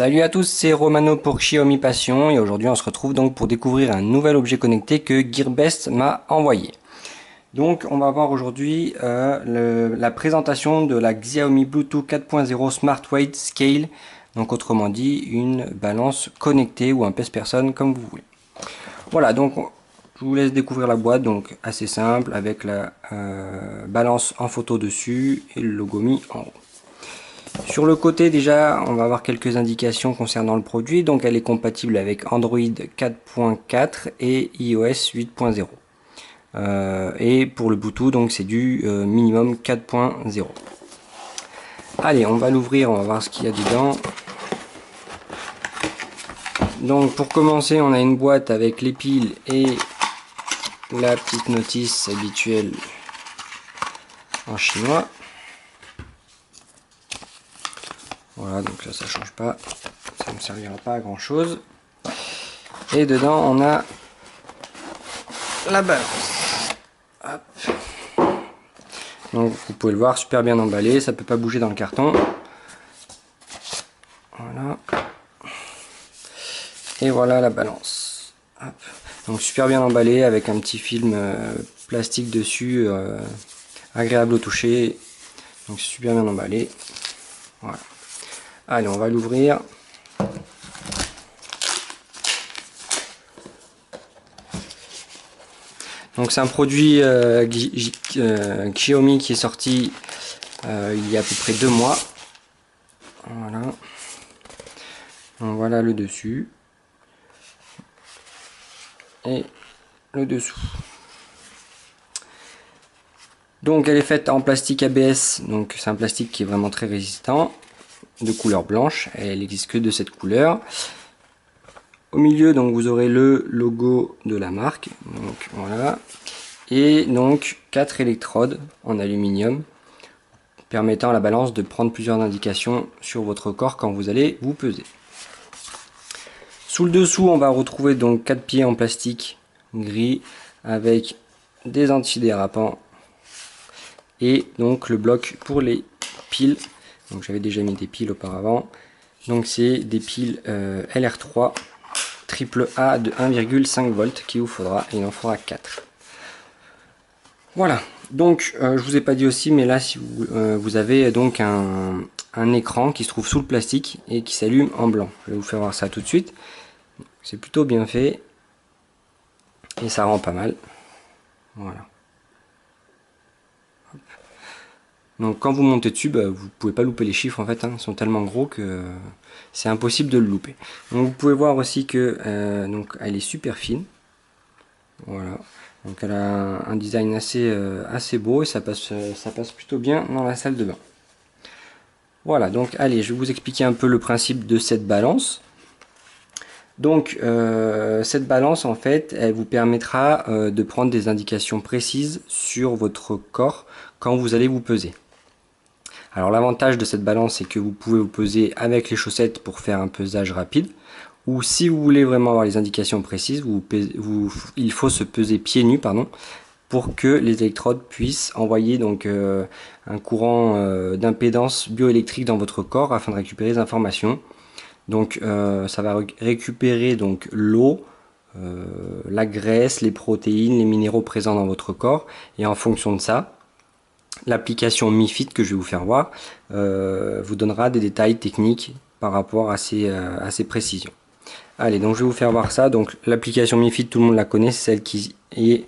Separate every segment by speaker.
Speaker 1: Salut à tous, c'est Romano pour Xiaomi Passion et aujourd'hui on se retrouve donc pour découvrir un nouvel objet connecté que Gearbest m'a envoyé. Donc on va voir aujourd'hui la présentation de la Xiaomi Bluetooth 4.0 Smart Weight Scale, donc autrement dit une balance connectée ou un pèse-personne comme vous voulez. Voilà, donc je vous laisse découvrir la boîte, donc assez simple avec la balance en photo dessus et le logo mis en haut. Sur le côté déjà on va avoir quelques indications concernant le produit, donc elle est compatible avec Android 4.4 et iOS 8.0 et pour le Bluetooth donc c'est du minimum 4.0. Allez, on va l'ouvrir, on va voir ce qu'il y a dedans. Donc pour commencer on a une boîte avec les piles et la petite notice habituelle en chinois. Voilà, donc là ça change pas, ça ne servira pas à grand chose. Et dedans on a la balance. Hop. Donc vous pouvez le voir, super bien emballé, ça peut pas bouger dans le carton. Voilà. Et voilà la balance. Hop. Donc super bien emballé avec un petit film plastique dessus, agréable au toucher. Donc super bien emballé. Voilà. Allez, on va l'ouvrir. Donc c'est un produit Xiaomi qui est sorti il y a à peu près 2 mois. Voilà. Donc voilà le dessus. Et le dessous. Donc elle est faite en plastique ABS, donc c'est un plastique qui est vraiment très résistant, de couleur blanche, elle n'existe que de cette couleur. Au milieu donc vous aurez le logo de la marque, donc voilà, et donc 4 électrodes en aluminium permettant à la balance de prendre plusieurs indications sur votre corps quand vous allez vous peser. Sous le dessous on va retrouver donc 4 pieds en plastique gris avec des antidérapants et donc le bloc pour les piles. Donc j'avais déjà mis des piles auparavant, donc c'est des piles LR3 triple A de 1,5 volts qu'il vous faudra, et il en faudra 4. Voilà, donc je vous ai pas dit aussi, mais là si vous avez donc un écran qui se trouve sous le plastique et qui s'allume en blanc. Je vais vous faire voir ça tout de suite. C'est plutôt bien fait et ça rend pas mal. Voilà. Donc quand vous montez dessus, vous pouvez pas louper les chiffres en fait, hein, ils sont tellement gros que c'est impossible de le louper. Donc vous pouvez voir aussi que donc elle est super fine. Voilà. Donc elle a un design assez beau et ça passe plutôt bien dans la salle de bain. Voilà, donc allez, je vais vous expliquer un peu le principe de cette balance. Donc cette balance en fait, elle vous permettra de prendre des indications précises sur votre corps quand vous allez vous peser. Alors l'avantage de cette balance, c'est que vous pouvez vous peser avec les chaussettes pour faire un pesage rapide, ou si vous voulez vraiment avoir les indications précises, il faut se peser pieds nus, pour que les électrodes puissent envoyer donc un courant d'impédance bioélectrique dans votre corps afin de récupérer les informations. Donc ça va récupérer donc l'eau, la graisse, les protéines, les minéraux présents dans votre corps, et en fonction de ça, l'application Mi Fit que je vais vous faire voir vous donnera des détails techniques par rapport à ces précisions. Allez, donc je vais vous faire voir ça. Donc l'application Mi Fit, tout le monde la connaît, c'est celle qui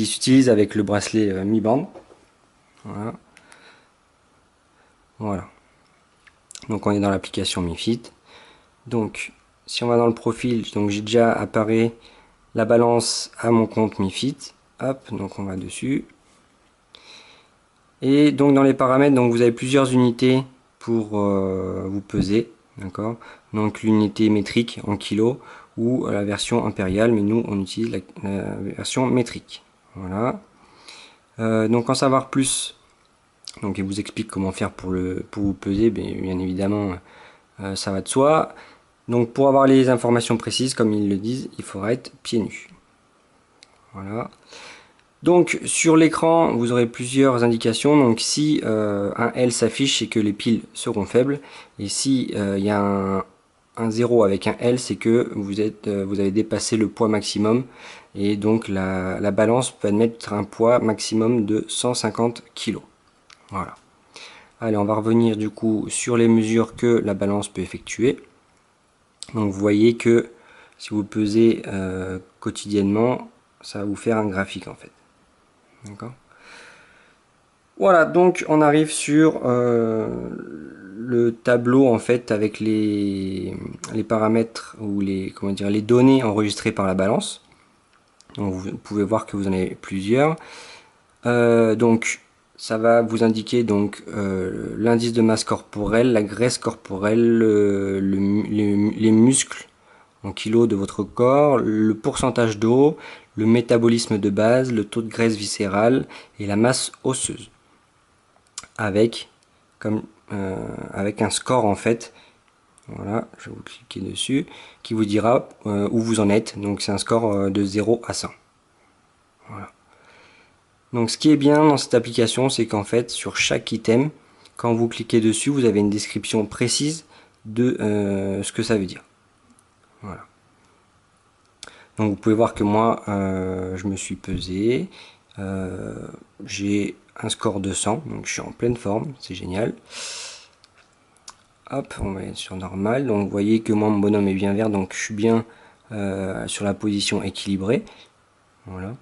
Speaker 1: s'utilise avec le bracelet Mi Band. Voilà. Voilà. Donc on est dans l'application Mi Fit. Donc si on va dans le profil, donc j'ai déjà apparu la balance à mon compte Mi Fit. Hop, donc on va dessus. Et donc dans les paramètres, donc vous avez plusieurs unités pour vous peser, d'accord. Donc l'unité métrique en kilos ou la version impériale, mais nous on utilise la version métrique. Voilà. Donc en savoir plus, donc il vous explique comment faire pour vous peser, bien évidemment ça va de soi. Donc pour avoir les informations précises, comme ils le disent, il faudra être pieds nus. Voilà. Donc sur l'écran, vous aurez plusieurs indications. Donc si un L s'affiche, c'est que les piles seront faibles. Et si il y a un 0 avec un L, c'est que vous avez dépassé le poids maximum. Et donc la balance peut admettre un poids maximum de 150 kg. Voilà. Allez, on va revenir du coup sur les mesures que la balance peut effectuer. Donc vous voyez que si vous pesez quotidiennement, ça va vous faire un graphique en fait. D'accord. Voilà, donc on arrive sur le tableau en fait avec les paramètres ou comment dire, les données enregistrées par la balance. Donc vous pouvez voir que vous en avez plusieurs. Donc ça va vous indiquer donc l'indice de masse corporelle, la graisse corporelle, les muscles en kilos de votre corps, le pourcentage d'eau, le métabolisme de base, le taux de graisse viscérale et la masse osseuse. Avec un score en fait. Voilà, je vais vous cliquer dessus, qui vous dira où vous en êtes. Donc c'est un score de 0 à 100. Voilà. Donc ce qui est bien dans cette application, c'est qu'en fait sur chaque item, quand vous cliquez dessus, vous avez une description précise de ce que ça veut dire. Voilà. Donc vous pouvez voir que moi, je me suis pesé, j'ai un score de 100, donc je suis en pleine forme, c'est génial. Hop, on va être sur normal. Donc vous voyez que moi mon bonhomme est bien vert, donc je suis bien sur la position équilibrée. Voilà.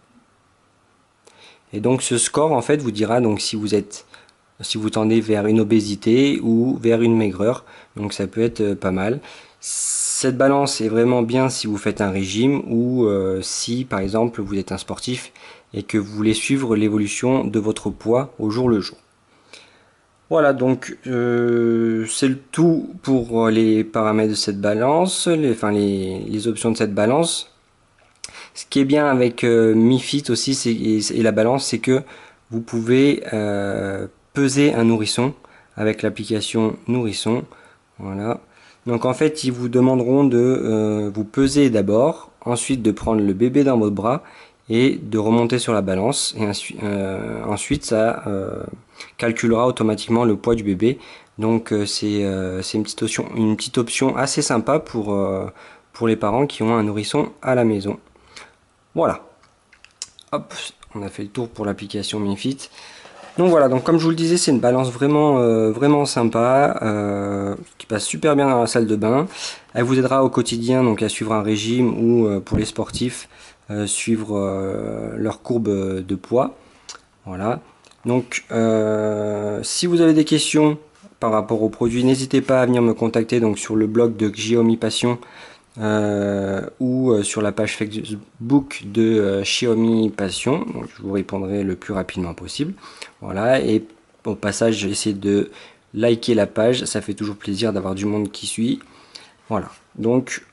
Speaker 1: Et donc ce score en fait vous dira donc si vous tendez vers une obésité ou vers une maigreur. Donc ça peut être pas mal. Cette balance est vraiment bien si vous faites un régime ou si par exemple vous êtes un sportif et que vous voulez suivre l'évolution de votre poids au jour le jour. Voilà, donc c'est le tout pour les paramètres de cette balance, les options de cette balance. Ce qui est bien avec Mi Fit aussi et la balance, c'est que vous pouvez peser un nourrisson avec l'application Nourrisson. Voilà. Donc en fait, ils vous demanderont de vous peser d'abord, ensuite de prendre le bébé dans votre bras et de remonter sur la balance. Et ensuite, ça calculera automatiquement le poids du bébé. Donc c'est une petite option assez sympa pour les parents qui ont un nourrisson à la maison. Voilà. Hop, on a fait le tour pour l'application Mi Fit. Donc voilà, donc comme je vous le disais, c'est une balance vraiment sympa, qui passe super bien dans la salle de bain. Elle vous aidera au quotidien donc à suivre un régime ou pour les sportifs, suivre leur courbe de poids. Voilà. Donc si vous avez des questions par rapport au produit, n'hésitez pas à venir me contacter donc sur le blog de Xiaomi Passion ou sur la page Facebook de Xiaomi Passion. Donc, je vous répondrai le plus rapidement possible. Voilà, et au passage, j'essaie de liker la page, ça fait toujours plaisir d'avoir du monde qui suit. Voilà, donc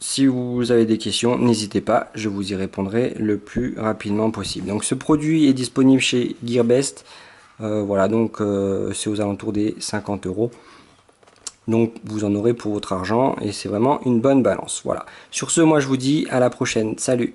Speaker 1: si vous avez des questions, n'hésitez pas, je vous y répondrai le plus rapidement possible. Donc ce produit est disponible chez Gearbest. Voilà, donc c'est aux alentours des 50 €. Donc vous en aurez pour votre argent et c'est vraiment une bonne balance. Voilà. Sur ce, moi je vous dis à la prochaine. Salut!